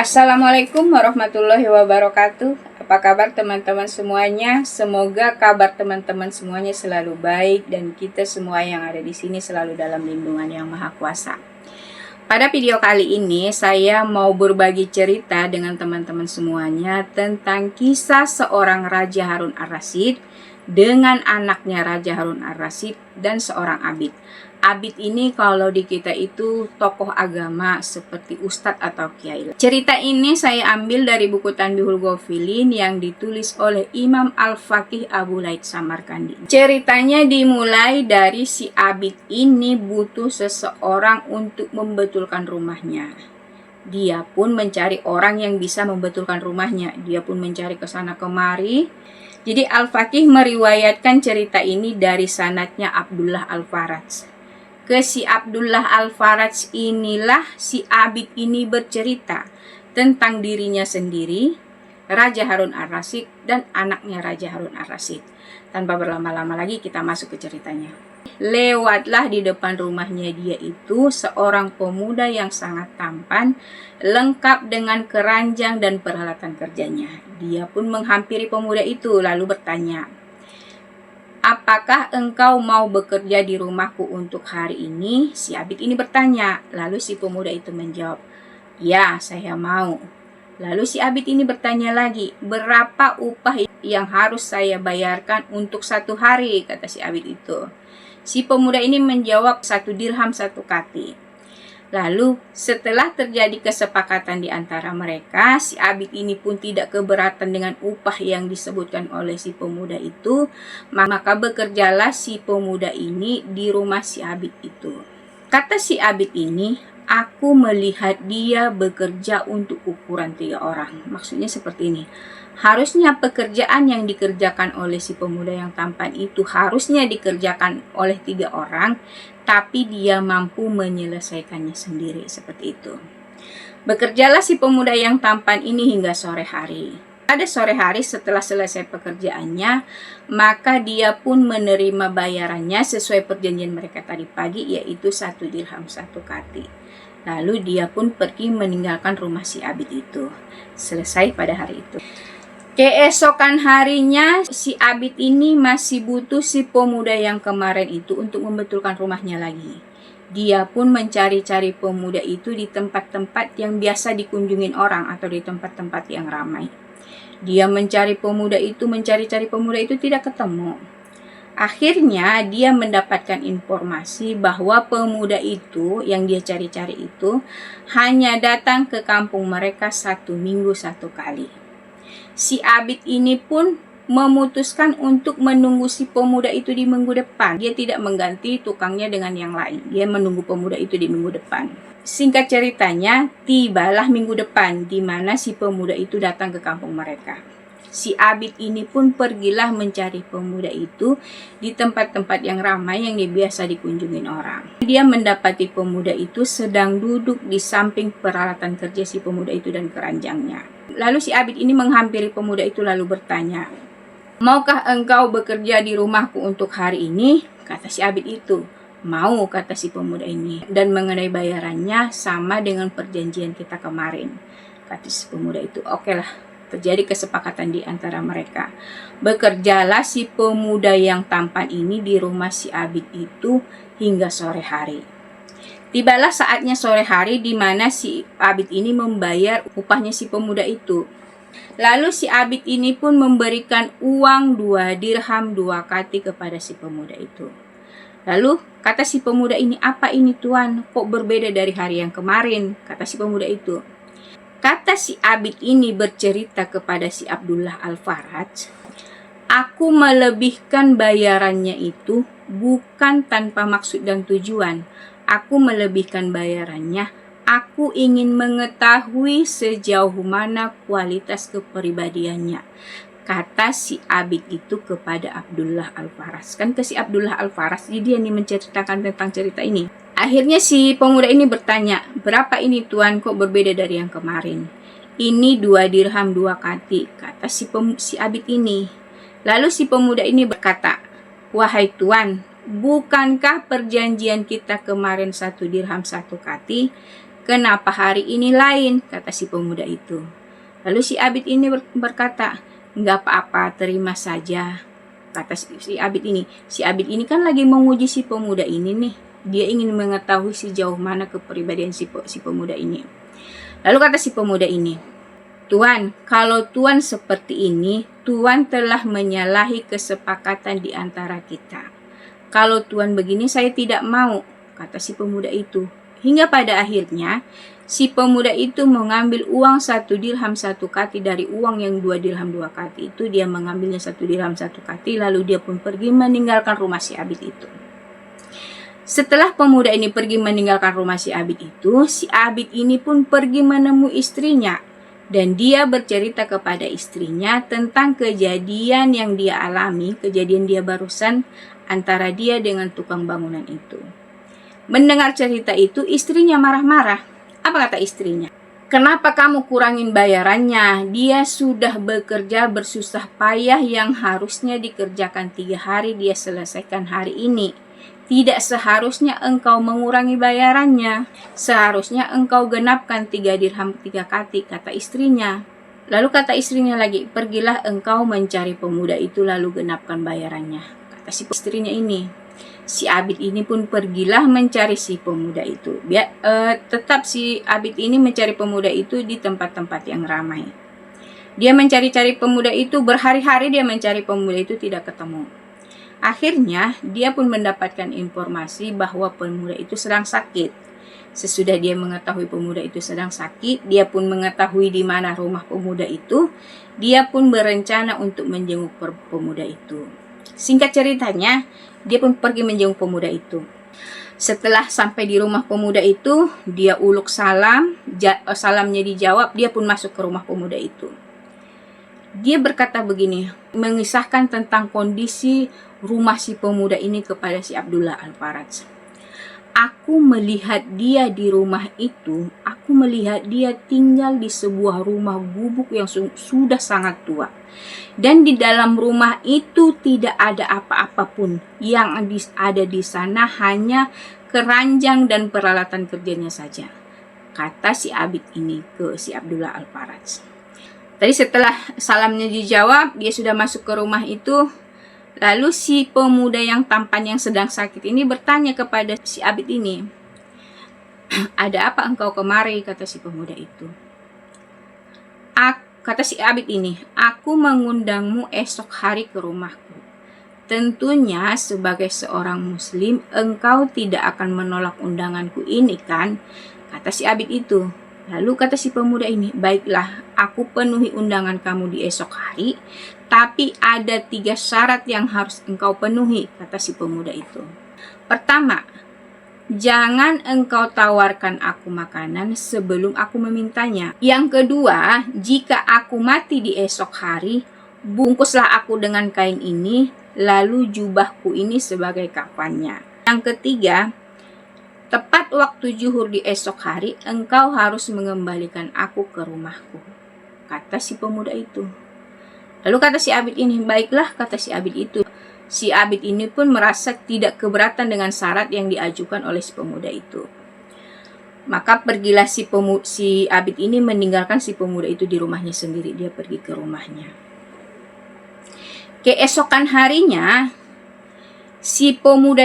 Assalamualaikum warahmatullahi wabarakatuh. Apa kabar teman-teman semuanya? Semoga kabar teman-teman semuanya selalu baik dan kita semua yang ada di sini selalu dalam lindungan Yang Maha Kuasa. Pada video kali ini saya mau berbagi cerita dengan teman-teman semuanya tentang kisah seorang Raja Harun Ar-Rasyid dengan anaknya Raja Harun Ar-Rasyid dan seorang abid. Abid ini kalau di kita itu tokoh agama seperti ustadz atau kiai. Cerita ini saya ambil dari buku Tanbihul Ghafilin yang ditulis oleh Imam Al-Faqih Abu Laith Samarkandi. Ceritanya dimulai dari si abid ini butuh seseorang untuk membetulkan rumahnya. Dia pun mencari orang yang bisa membetulkan rumahnya. Dia pun mencari ke sana kemari. Jadi Al-Faqih meriwayatkan cerita ini dari sanadnya Abdullah Al-Faraj. Ke si Abdullah Al-Faraj inilah si abid ini bercerita tentang dirinya sendiri, Raja Harun Ar-Rasyid dan anaknya Raja Harun Ar-Rasyid. Tanpa berlama-lama lagi kita masuk ke ceritanya. Lewatlah di depan rumahnya dia itu seorang pemuda yang sangat tampan, lengkap dengan keranjang dan peralatan kerjanya. Dia pun menghampiri pemuda itu lalu bertanya, "Apakah engkau mau bekerja di rumahku untuk hari ini?" Si abid ini bertanya. Lalu si pemuda itu menjawab, "Ya, saya mau." Lalu si abid ini bertanya lagi, "Berapa upah yang harus saya bayarkan untuk 1 hari?" kata si abid itu. Si pemuda ini menjawab 1 dirham 1 kati. Lalu setelah terjadi kesepakatan di antara mereka, si abid ini pun tidak keberatan dengan upah yang disebutkan oleh si pemuda itu, maka bekerjalah si pemuda ini di rumah si abid itu. Kata si abid ini, "Aku melihat dia bekerja untuk ukuran 3 orang. Maksudnya seperti ini. Harusnya pekerjaan yang dikerjakan oleh si pemuda yang tampan itu harusnya dikerjakan oleh 3 orang, tapi dia mampu menyelesaikannya sendiri, seperti itu. Bekerjalah si pemuda yang tampan ini hingga sore hari. Pada sore hari setelah selesai pekerjaannya, maka dia pun menerima bayarannya sesuai perjanjian mereka tadi pagi, yaitu 1 dirham 1 kati. Lalu dia pun pergi meninggalkan rumah si abid itu. Selesai pada hari itu. Keesokan harinya si abid ini masih butuh si pemuda yang kemarin itu untuk membetulkan rumahnya lagi. Dia pun mencari-cari pemuda itu di tempat-tempat yang biasa dikunjungin orang atau di tempat-tempat yang ramai. Dia mencari mencari-cari pemuda itu tidak ketemu. Akhirnya dia mendapatkan informasi bahwa pemuda itu yang dia cari-cari itu hanya datang ke kampung mereka 1 minggu 1 kali. Si abid ini pun memutuskan untuk menunggu si pemuda itu di minggu depan. Dia tidak mengganti tukangnya dengan yang lain. Dia menunggu pemuda itu di minggu depan. Singkat ceritanya, tibalah minggu depan di mana si pemuda itu datang ke kampung mereka. Si abid ini pun pergilah mencari pemuda itu di tempat-tempat yang ramai yang biasa dikunjungin orang. Dia mendapati pemuda itu sedang duduk di samping peralatan kerja si pemuda itu dan keranjangnya. Lalu si abid ini menghampiri pemuda itu lalu bertanya, "Maukah engkau bekerja di rumahku untuk hari ini?" Kata si abid itu. "Mau," kata si pemuda ini. "Dan mengenai bayarannya sama dengan perjanjian kita kemarin." Kata si pemuda itu. Oke lah, terjadi kesepakatan di antara mereka. Bekerjalah si pemuda yang tampan ini di rumah si abid itu hingga sore hari. Tibalah saatnya sore hari di mana si abid ini membayar upahnya si pemuda itu. Lalu si abid ini pun memberikan uang 2 dirham 2 kati kepada si pemuda itu. Lalu kata si pemuda ini, "Apa ini tuan? Kok berbeda dari hari yang kemarin?" Kata si pemuda itu. Kata si abid ini bercerita kepada si Abdullah Al-Faraj, "Aku melebihkan bayarannya itu bukan tanpa maksud dan tujuan. Aku melebihkan bayarannya, aku ingin mengetahui sejauh mana kualitas kepribadiannya." Kata si abid itu kepada Abdullah Al-Faraj. Kan ke si Abdullah Al-Faraj, jadi dia nih menceritakan tentang cerita ini. Akhirnya si pemuda ini bertanya, "Berapa ini tuan, kok berbeda dari yang kemarin?" "Ini 2 dirham 2 kati, kata si abid ini. Lalu si pemuda ini berkata, "Wahai tuan, bukankah perjanjian kita kemarin 1 dirham 1 kati? "Kenapa hari ini lain?" kata si pemuda itu. Lalu si Abid ini berkata, "Nggak apa-apa, terima saja," kata si Abid ini. Si Abid ini kan lagi menguji si pemuda ini nih. Dia ingin mengetahui sejauh mana kepribadian si pemuda ini. Lalu kata si pemuda ini, "Tuan, kalau Tuan seperti ini, Tuan telah menyalahi kesepakatan di antara kita. Kalau Tuan begini, saya tidak mau," kata si pemuda itu. Hingga pada akhirnya, si pemuda itu mengambil uang 1 dirham 1 kati dari uang yang 2 dirham 2 kati itu. Dia mengambilnya 1 dirham 1 kati, lalu dia pun pergi meninggalkan rumah si Abid itu. Setelah pemuda ini pergi meninggalkan rumah si Abid itu, si Abid ini pun pergi menemui istrinya. Dan dia bercerita kepada istrinya tentang kejadian yang dia alami, kejadian dia barusan antara dia dengan tukang bangunan itu. Mendengar cerita itu, istrinya marah-marah. Apa kata istrinya? "Kenapa kamu kurangin bayarannya? Dia sudah bekerja bersusah payah yang harusnya dikerjakan 3 hari, dia selesaikan hari ini. Tidak seharusnya engkau mengurangi bayarannya. Seharusnya engkau genapkan 3 dirham 3 kati," kata istrinya. Lalu kata istrinya lagi, "Pergilah engkau mencari pemuda itu lalu genapkan bayarannya," kata si istrinya ini. Si Abid ini pun pergilah mencari si pemuda itu. Tetap si Abid ini mencari pemuda itu di tempat-tempat yang ramai. Dia mencari-cari pemuda itu, berhari-hari dia mencari pemuda itu, tidak ketemu. Akhirnya dia pun mendapatkan informasi bahwa pemuda itu sedang sakit. Sesudah dia mengetahui pemuda itu sedang sakit, dia pun mengetahui di mana rumah pemuda itu. Dia pun berencana untuk menjenguk pemuda itu. Singkat ceritanya, dia pun pergi menjenguk pemuda itu. Setelah sampai di rumah pemuda itu, dia uluk salam, salamnya dijawab, dia pun masuk ke rumah pemuda itu. Dia berkata begini, mengisahkan tentang kondisi rumah si pemuda ini kepada si Abdullah Al-Faraj. "Aku melihat dia di rumah itu, aku melihat dia tinggal di sebuah rumah gubuk yang sudah sangat tua. Dan di dalam rumah itu tidak ada apa-apa pun. Yang ada di sana hanya keranjang dan peralatan kerjanya saja," kata si Abid ini ke si Abdullah Al-Faraj. Tadi setelah salamnya dijawab, dia sudah masuk ke rumah itu. Lalu si pemuda yang tampan yang sedang sakit ini bertanya kepada si Abid ini, "Ada apa engkau kemari?" kata si pemuda itu. Kata si Abid ini, "Aku mengundangmu esok hari ke rumahku. Tentunya sebagai seorang muslim, engkau tidak akan menolak undanganku ini kan?" kata si Abid itu. Lalu kata si pemuda ini, "Baiklah, aku penuhi undangan kamu di esok hari, tapi ada 3 syarat yang harus engkau penuhi," kata si pemuda itu. "Pertama, jangan engkau tawarkan aku makanan sebelum aku memintanya. Yang kedua, jika aku mati di esok hari, bungkuslah aku dengan kain ini, lalu jubahku ini sebagai kafannya. Yang ketiga, tepat waktu zuhur di esok hari, engkau harus mengembalikan aku ke rumahku," kata si pemuda itu. Lalu kata si Abid ini, "Baiklah," kata si Abid itu. Si Abid ini pun merasa tidak keberatan dengan syarat yang diajukan oleh si pemuda itu. Maka pergilah si Abid ini meninggalkan si pemuda itu di rumahnya sendiri. Dia pergi ke rumahnya. Keesokan harinya, si pemuda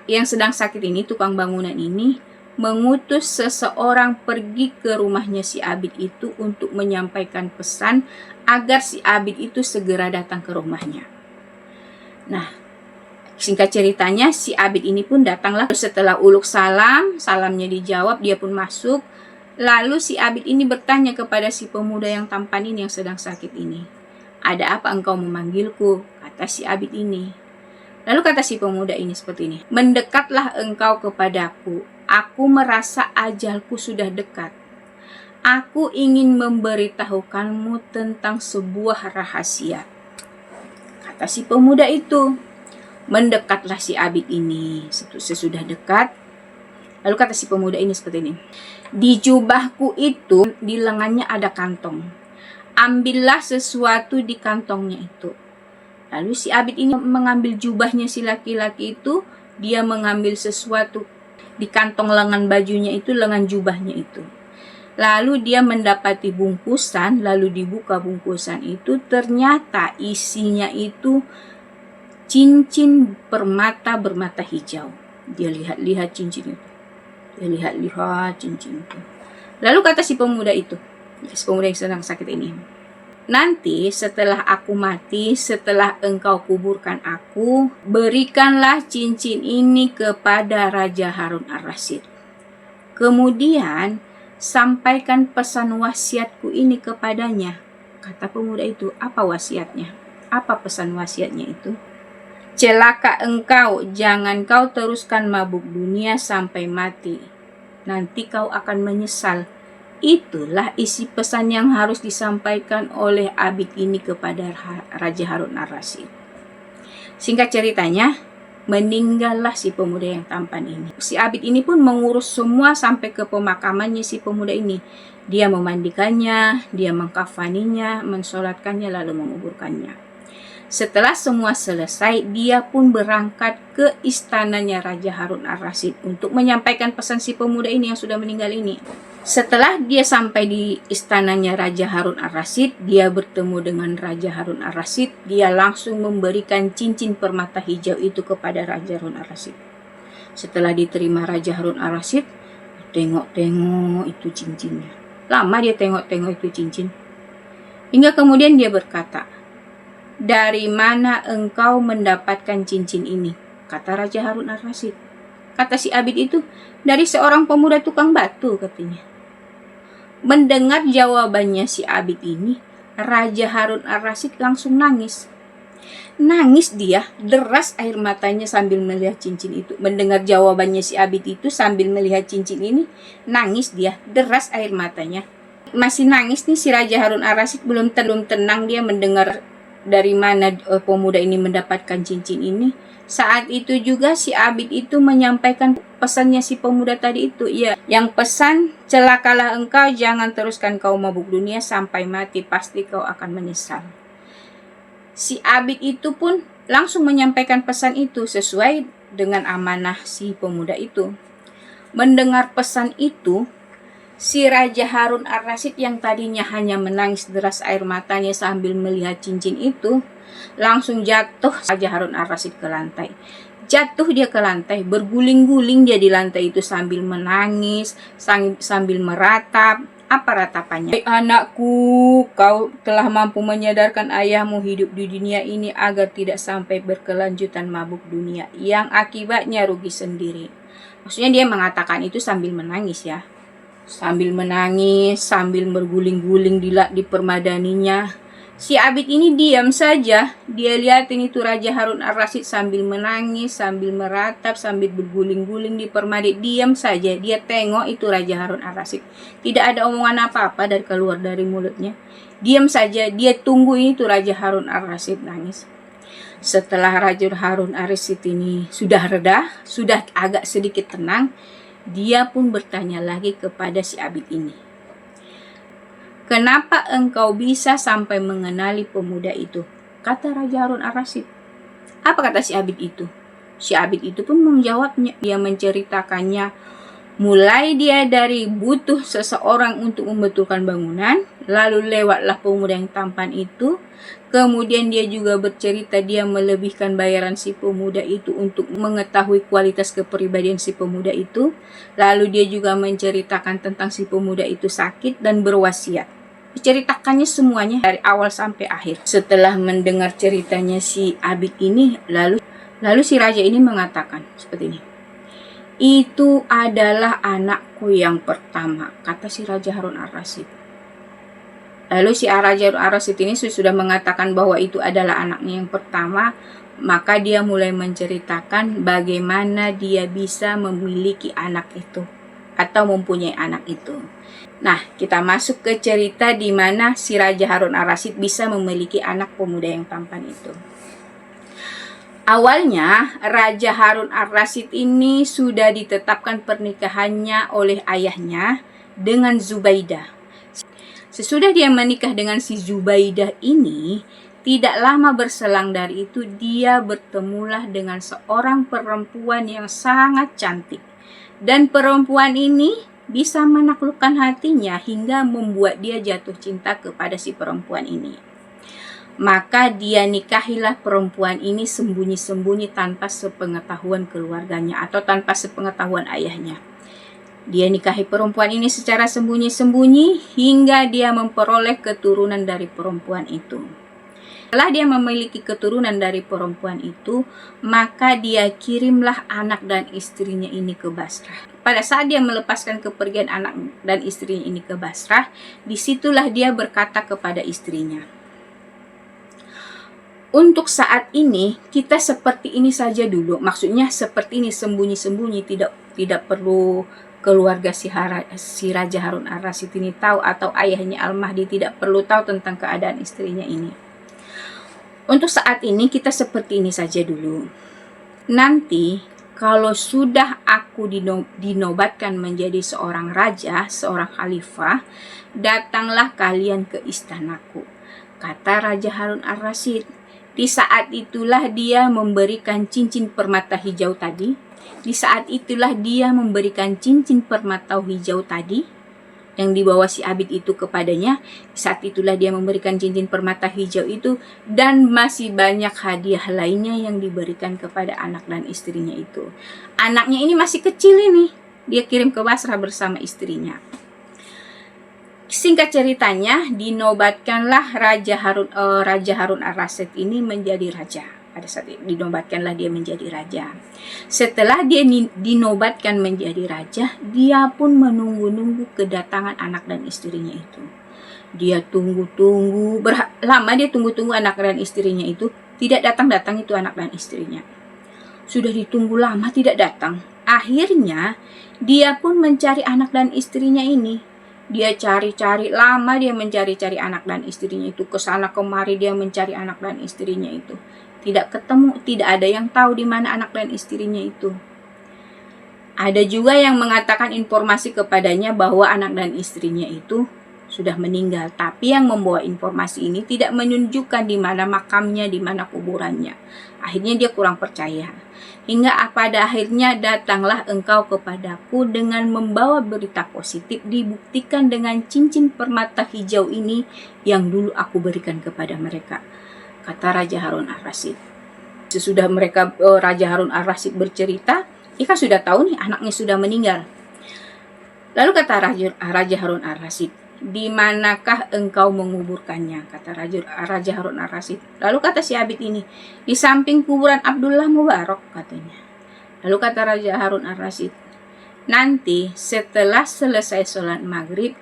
yang sedang sakit ini, tukang bangunan ini, mengutus seseorang pergi ke rumahnya si Abid itu untuk menyampaikan pesan agar si Abid itu segera datang ke rumahnya. Nah, singkat ceritanya, si Abid ini pun datanglah. Setelah uluk salam, salamnya dijawab, dia pun masuk. Lalu si Abid ini bertanya kepada si pemuda yang tampan ini yang sedang sakit ini, "Ada apa engkau memanggilku?" kata si Abid ini. Lalu kata si pemuda ini seperti ini, "Mendekatlah engkau kepadaku. Aku merasa ajalku sudah dekat. Aku ingin memberitahukanmu tentang sebuah rahasia," kata si pemuda itu. Mendekatlah si Abid ini. Sesudah dekat, lalu kata si pemuda ini seperti ini, "Di jubahku itu, di lengannya ada kantong. Ambillah sesuatu di kantongnya itu." Lalu si Abid ini mengambil jubahnya si laki-laki itu. Dia mengambil sesuatu Di kantong lengan bajunya itu, lengan jubahnya itu. Lalu dia mendapati bungkusan, lalu dibuka bungkusan itu, ternyata isinya itu cincin permata bermata hijau. Dia lihat-lihat cincin itu. Dia lihat-lihat cincin itu. Lalu kata si pemuda itu, si pemuda yang sedang sakit ini, nanti setelah aku mati, setelah engkau kuburkan aku, berikanlah cincin ini kepada Raja Harun ar-Rasyid. Kemudian sampaikan pesan wasiatku ini kepadanya. Kata pemuda itu, apa wasiatnya? Apa pesan wasiatnya itu? Celaka engkau, jangan kau teruskan mabuk dunia sampai mati. Nanti kau akan menyesal. Itulah isi pesan yang harus disampaikan oleh Abid ini kepada Raja Harun ar-Rasyid. Singkat ceritanya, meninggallah si pemuda yang tampan ini. Si Abid ini pun mengurus semua sampai ke pemakamannya si pemuda ini. Dia memandikannya, dia mengkafaninya, mensolatkannya, lalu menguburkannya. Setelah semua selesai, dia pun berangkat ke istananya Raja Harun ar-Rasyid untuk menyampaikan pesan si pemuda ini yang sudah meninggal ini. Setelah dia sampai di istananya Raja Harun ar-Rasyid, dia bertemu dengan Raja Harun ar-Rasyid. Dia langsung memberikan cincin permata hijau itu kepada Raja Harun ar-Rasyid. Setelah diterima Raja Harun ar-Rasyid, tengok-tengok itu cincinnya. Lama dia tengok-tengok itu cincin. Hingga kemudian dia berkata, "Dari mana engkau mendapatkan cincin ini?" Kata Raja Harun ar-Rasyid. Kata si Abid itu, "Dari seorang pemuda tukang batu," katanya. Mendengar jawabannya si Abid ini, Raja Harun ar-Rasyid langsung nangis. Nangis dia, deras air matanya sambil melihat cincin itu. Mendengar jawabannya si Abid itu sambil melihat cincin ini, nangis dia, deras air matanya. Masih nangis nih si Raja Harun ar-Rasyid, belum tenang dia mendengar dari mana pemuda ini mendapatkan cincin ini. Saat itu juga si Abid itu menyampaikan pesannya si pemuda tadi itu. Ya, yang pesan, celakalah engkau, jangan teruskan kau mabuk dunia sampai mati, pasti kau akan menyesal. Si Abid itu pun langsung menyampaikan pesan itu sesuai dengan amanah si pemuda itu. Mendengar pesan itu, si Raja Harun ar-Rasyid yang tadinya hanya menangis deras air matanya sambil melihat cincin itu, langsung jatuh Raja Harun ar-Rasyid ke lantai. Jatuh dia ke lantai, berguling-guling dia di lantai itu sambil menangis, sambil meratap. Apa ratapannya? "Anakku, kau telah mampu menyadarkan ayahmu hidup di dunia ini agar tidak sampai berkelanjutan mabuk dunia, yang akibatnya rugi sendiri." Maksudnya dia mengatakan itu sambil menangis ya. Sambil menangis, sambil berguling-guling di permadaninya. Si Abid ini diam saja. Dia lihatin itu Raja Harun ar-Rasyid sambil menangis, sambil meratap, sambil berguling-guling di permadi. Diam saja. Dia tengok itu Raja Harun ar-Rasyid. Tidak ada omongan apa-apa keluar dari mulutnya. Diam saja. Dia tunggu itu Raja Harun ar-Rasyid nangis. Setelah Raja Harun ar-Rasyid ini sudah reda, sudah agak sedikit tenang, dia pun bertanya lagi kepada si Abid ini, "Kenapa engkau bisa sampai mengenali pemuda itu?" Kata Raja Harun ar-Rasyid. Apa kata si Abid itu? Si Abid itu pun menjawabnya. Dia menceritakannya, mulai dia dari butuh seseorang untuk membetulkan bangunan, lalu lewatlah pemuda yang tampan itu. Kemudian dia juga bercerita dia melebihkan bayaran si pemuda itu untuk mengetahui kualitas kepribadian si pemuda itu. Lalu dia juga menceritakan tentang si pemuda itu sakit dan berwasiat. Diceritakannya semuanya dari awal sampai akhir. Setelah mendengar ceritanya si Abid ini, lalu si raja ini mengatakan seperti ini, "Itu adalah anakku yang pertama," kata si Raja Harun ar-Rasyid. Lalu si Raja Harun ar-Rasyid ini sudah mengatakan bahwa itu adalah anaknya yang pertama, maka dia mulai menceritakan bagaimana dia bisa memiliki anak itu atau mempunyai anak itu. Nah, kita masuk ke cerita di mana si Raja Harun ar-Rasyid bisa memiliki anak pemuda yang tampan itu. Awalnya, Raja Harun ar-Rasyid ini sudah ditetapkan pernikahannya oleh ayahnya dengan Zubaidah. Sesudah dia menikah dengan si Zubaidah ini, tidak lama berselang dari itu dia bertemulah dengan seorang perempuan yang sangat cantik. Dan perempuan ini bisa menaklukkan hatinya hingga membuat dia jatuh cinta kepada si perempuan ini. Maka dia nikahilah perempuan ini sembunyi-sembunyi tanpa sepengetahuan keluarganya atau tanpa sepengetahuan ayahnya. Dia nikahi perempuan ini secara sembunyi-sembunyi hingga dia memperoleh keturunan dari perempuan itu. Setelah dia memiliki keturunan dari perempuan itu, maka dia kirimlah anak dan istrinya ini ke Basrah. Pada saat dia melepaskan kepergian anak dan istrinya ini ke Basrah, disitulah dia berkata kepada istrinya, untuk saat ini kita seperti ini saja dulu. Maksudnya seperti ini, sembunyi-sembunyi, tidak perlu keluarga si Raja Harun ar-Rasyid ini tahu, atau ayahnya Al-Mahdi tidak perlu tahu tentang keadaan istrinya ini. Untuk saat ini kita seperti ini saja dulu. Nanti kalau sudah aku dinobatkan menjadi seorang raja, seorang khalifah, datanglah kalian ke istanaku, kata Raja Harun ar-Rasyid. Di saat itulah dia memberikan cincin permata hijau tadi. Di saat itulah dia memberikan cincin permata hijau tadi yang dibawa si Abid itu kepadanya. Saat itulah dia memberikan cincin permata hijau itu, dan masih banyak hadiah lainnya yang diberikan kepada anak dan istrinya itu. Anaknya ini masih kecil ini, dia kirim ke Basrah bersama istrinya. Singkat ceritanya, dinobatkanlah Raja Harun ar-Rasyid ini menjadi raja. Pada saat itu dinobatkanlah dia menjadi raja. Setelah dia dinobatkan menjadi raja, dia pun menunggu-nunggu kedatangan anak dan istrinya itu. Dia tunggu-tunggu, lama dia tunggu-tunggu anak dan istrinya itu, tidak datang-datang itu anak dan istrinya. Sudah ditunggu lama tidak datang. Akhirnya dia pun mencari anak dan istrinya ini. Dia cari-cari, lama dia mencari-cari anak dan istrinya itu. Kesana kemari dia mencari anak dan istrinya itu. Tidak ketemu, tidak ada yang tahu di mana anak dan istrinya itu. Ada juga yang mengatakan informasi kepadanya bahwa anak dan istrinya itu sudah meninggal. Tapi yang membawa informasi ini tidak menunjukkan di mana makamnya, di mana kuburannya. Akhirnya dia kurang percaya. Hingga pada akhirnya datanglah engkau kepadaku dengan membawa berita positif, dibuktikan dengan cincin permata hijau ini yang dulu aku berikan kepada mereka, kata Raja Harun ar-Rasyid. Sesudah Raja Harun ar-Rasyid bercerita, Ika sudah tahu nih anaknya sudah meninggal. Lalu kata Raja Harun ar-Rasyid, di manakah engkau menguburkannya? Kata Raja Harun ar-Rasyid. Lalu kata si Abid ini, di samping kuburan Abdullah Mubarak, katanya. Lalu kata Raja Harun ar-Rasyid, nanti setelah selesai sholat maghrib,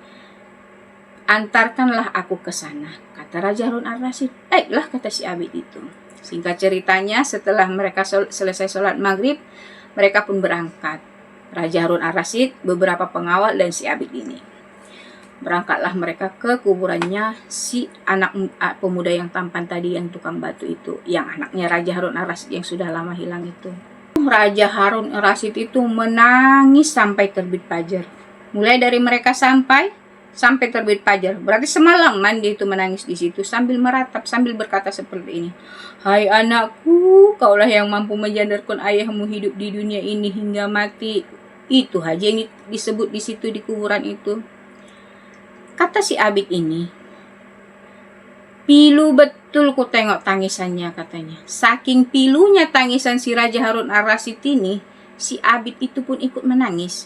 antarkanlah aku ke sana, kata Raja Harun ar-Rasyid. Baiklah, kata si Abid itu. Singkat ceritanya, setelah mereka selesai sholat maghrib, mereka pun berangkat. Raja Harun ar-Rasyid, beberapa pengawal, dan si Abid ini. Berangkatlah mereka ke kuburannya si anak pemuda yang tampan tadi, yang tukang batu itu, yang anaknya Raja Harun ar-Rasyid yang sudah lama hilang itu. Raja Harun ar-Rasyid itu menangis sampai terbit fajar. Mulai dari mereka sampai terbit fajar. Berarti semalaman dia itu menangis di situ sambil meratap, sambil berkata seperti ini. Hai anakku, kaulah yang mampu menyandarkan ayahmu hidup di dunia ini hingga mati. Itu aja yang disebut di situ di kuburan itu. Kata si Abid ini, pilu betul ku tengok tangisannya, katanya. Saking pilunya tangisan si Raja Harun ar-Rasyid ini, si Abid itu pun ikut menangis.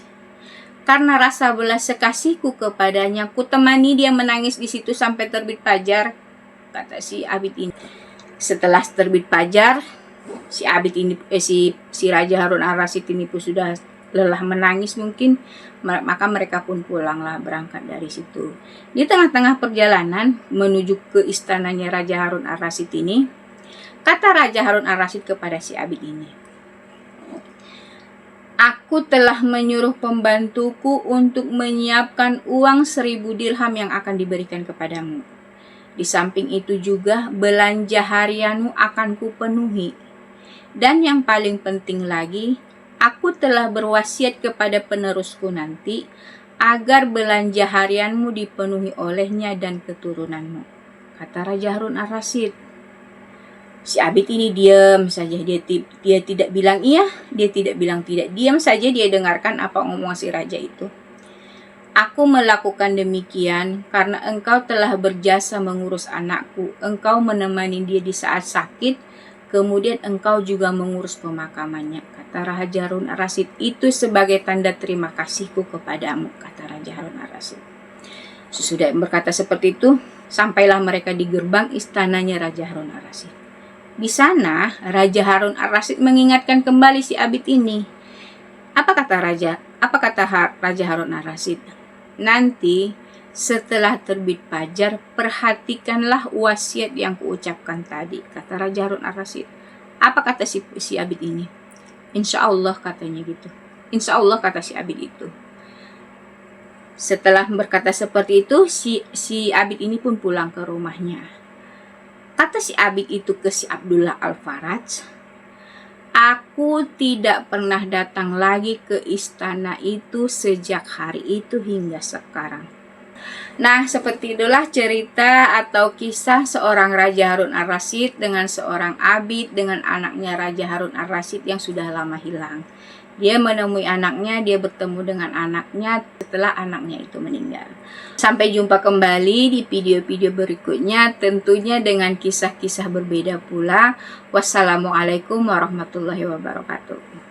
Karena rasa belas kasihku kepadanya, ku temani dia menangis di situ sampai terbit fajar, kata si Abid ini. Setelah terbit fajar, si Abid ini si Raja Harun ar-Rasyid ini pun sudah lelah menangis mungkin, maka mereka pun pulanglah, berangkat dari situ. Di tengah-tengah perjalanan menuju ke istananya Raja Harun ar-Rasyid ini, kata Raja Harun ar-Rasyid kepada si Abid ini, aku telah menyuruh pembantuku untuk menyiapkan uang 1000 dirham yang akan diberikan kepadamu. Di samping itu juga belanja harianmu akan kupenuhi. Dan yang paling penting lagi, aku telah berwasiat kepada penerusku nanti agar belanja harianmu dipenuhi olehnya dan keturunanmu, kata Raja Harun ar-Rasyid. Si Abid ini diam saja, dia tidak bilang iya, dia tidak bilang tidak, diam saja dia dengarkan apa ngomong si raja itu. Aku melakukan demikian karena engkau telah berjasa mengurus anakku, engkau menemani dia di saat sakit, kemudian engkau juga mengurus pemakamannya, kata Raja Harun ar-Rasyid. Itu sebagai tanda terima kasihku kepadamu, kata Raja Harun ar-Rasyid. Sesudah berkata seperti itu, sampailah mereka di gerbang istananya Raja Harun ar-Rasyid. Di sana, Raja Harun ar-Rasyid mengingatkan kembali si Abid ini. Apa kata Raja Harun ar-Rasyid? Nanti setelah terbit fajar, perhatikanlah wasiat yang kuucapkan tadi, kata Raja Harun ar-Rasyid. Apa kata si Abid ini? Insya Allah katanya gitu. Insya Allah kata si Abid itu. Setelah berkata seperti itu, si Abid ini pun pulang ke rumahnya. Kata si Abid itu ke si Abdullah Al-Faraj, aku tidak pernah datang lagi ke istana itu sejak hari itu hingga sekarang. Nah, seperti itulah cerita atau kisah seorang Raja Harun ar-Rasyid dengan seorang Abid dengan anaknya Raja Harun ar-Rasyid yang sudah lama hilang. Dia menemui anaknya, dia bertemu dengan anaknya setelah anaknya itu meninggal. Sampai jumpa kembali di video-video berikutnya, tentunya dengan kisah-kisah berbeda pula. Wassalamualaikum warahmatullahi wabarakatuh.